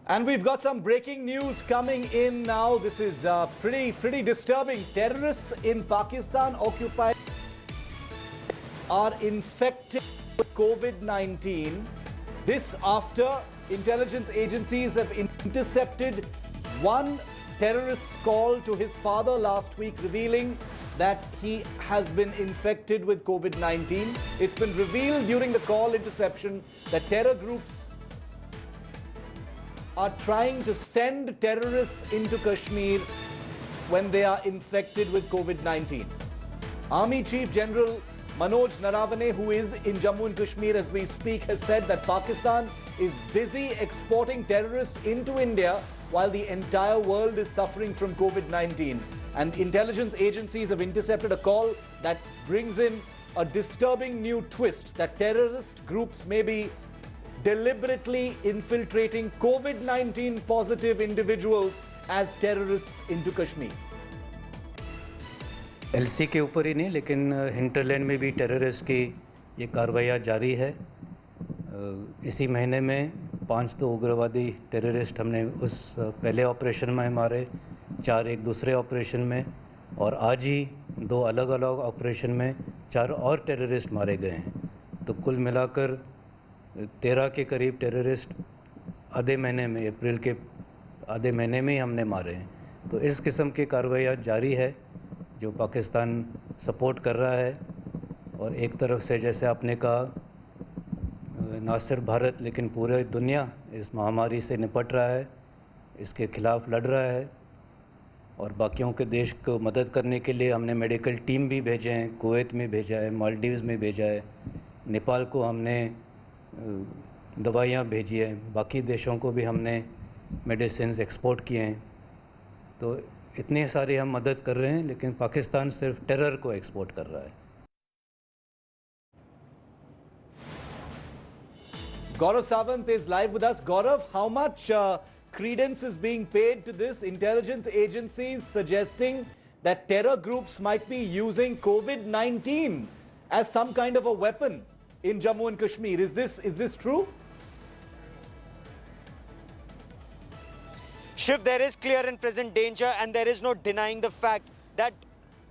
And we've got some breaking news coming in now. This is pretty disturbing. Terrorists in Pakistan occupied are infected with COVID-19. This after intelligence agencies have intercepted one terrorist's call to his father last week, revealing that he has been infected with COVID-19. It's been revealed during the call interception that terror groups are trying to send terrorists into Kashmir when they are infected with COVID-19. Army Chief General Manoj Naravane, who is in Jammu and Kashmir as we speak, has said that Pakistan is busy exporting terrorists into India while the entire world is suffering from COVID-19. And intelligence agencies have intercepted a call that brings in a disturbing new twist that terrorist groups may be deliberately infiltrating COVID-19 positive individuals as terrorists into Kashmir. LC के ऊपर ही नहीं लेकिन hinterland में भी terrorist की ये कार्रवाइयाँ जारी है। इसी महीने में 5 तो उग्रवादी टेररिस्ट हमने उस पहले ऑपरेशन में मारे, 4 एक दूसरे ऑपरेशन में, और आज ही 2 अलग अलग ऑपरेशन में 4 और टेररिस्ट मारे गए हैं। तो कुल मिलाकर 13 के करीब टेररिस्ट आधे महीने में, अप्रैल के आधे महीने में ही हमने मारे हैं। तो इस किस्म की कार्रवाइयाँ जारी है जो पाकिस्तान सपोर्ट कर रहा है। और एक तरफ से जैसे आपने कहा, ना सिर्फ भारत लेकिन पूरी दुनिया इस महामारी से निपट रहा है, इसके खिलाफ लड़ रहा है। और बाकियों के देश को मदद करने के लिए हमने मेडिकल टीम भी भेजे हैं, कुवैत में भेजा है, मालदीव्स में भेजा है, नेपाल को हमने दवाइयाँ भेजी हैं, बाकी देशों को भी हमने मेडिसिन एक्सपोर्ट किए हैं। तो इतने सारे हम मदद कर रहे हैं, लेकिन पाकिस्तान सिर्फ टेरर को एक्सपोर्ट कर रहा है। Gaurav Sawant is live with us. Gaurav, how much credence is being paid to this? Intelligence agencies suggesting that terror groups might be using COVID-19 as some kind of a weapon in Jammu and Kashmir. Is this true? Shiv, there is clear and present danger, and there is no denying the fact that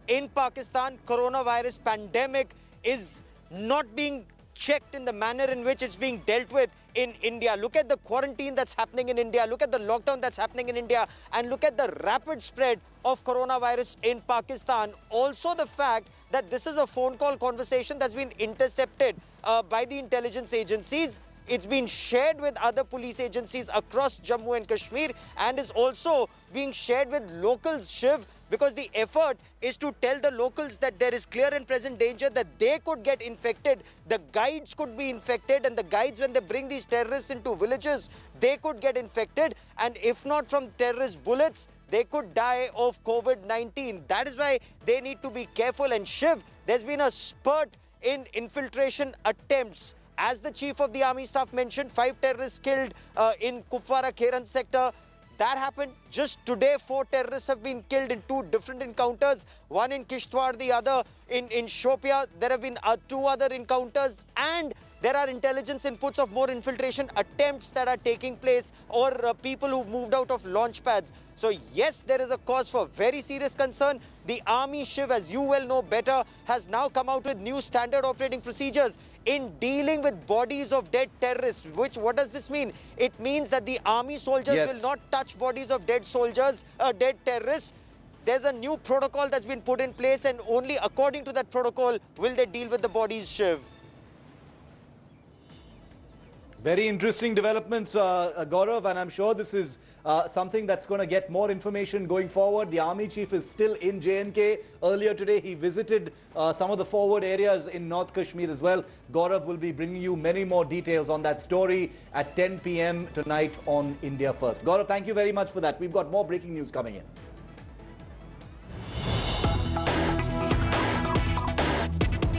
in Pakistan, coronavirus pandemic is not being checked in the manner in which it's being dealt with in India. Look at the quarantine that's happening in India. Look at the lockdown that's happening in India. And look at the rapid spread of coronavirus in Pakistan. Also the fact that this is a phone call conversation that's been intercepted by the intelligence agencies. It's been shared with other police agencies across Jammu and Kashmir and is also being shared with locals, Shiv, because the effort is to tell the locals that there is clear and present danger that they could get infected, the guides could be infected, and the guides, when they bring these terrorists into villages, they could get infected, and if not from terrorist bullets, they could die of COVID-19. That is why they need to be careful. And Shiv, there's been a spurt in infiltration attempts. As the Chief of the Army Staff mentioned, 5 terrorists killed in Kupwara Kheran sector. That happened just today. 4 terrorists have been killed in 2 different encounters. One in Kishtwar, the other in Shopia. There have been 2 other encounters, and there are intelligence inputs of more infiltration attempts that are taking place, or people who've moved out of launch pads. So yes, there is a cause for very serious concern. The Army, Shiv, as you well know better, has now come out with new standard operating procedures in dealing with bodies of dead terrorists. What does this mean? It means that the army soldiers will not touch bodies of dead soldiers, dead terrorists. There's a new protocol that's been put in place, and only according to that protocol will they deal with the bodies, Shiv. Very interesting developments, Gaurav, and I'm sure this is something that's going to get more information going forward. The Army Chief is still in J&K. Earlier today, he visited some of the forward areas in North Kashmir as well. Gaurav will be bringing you many more details on that story at 10 p.m. tonight on India First. Gaurav, thank you very much for that. We've got more breaking news coming in.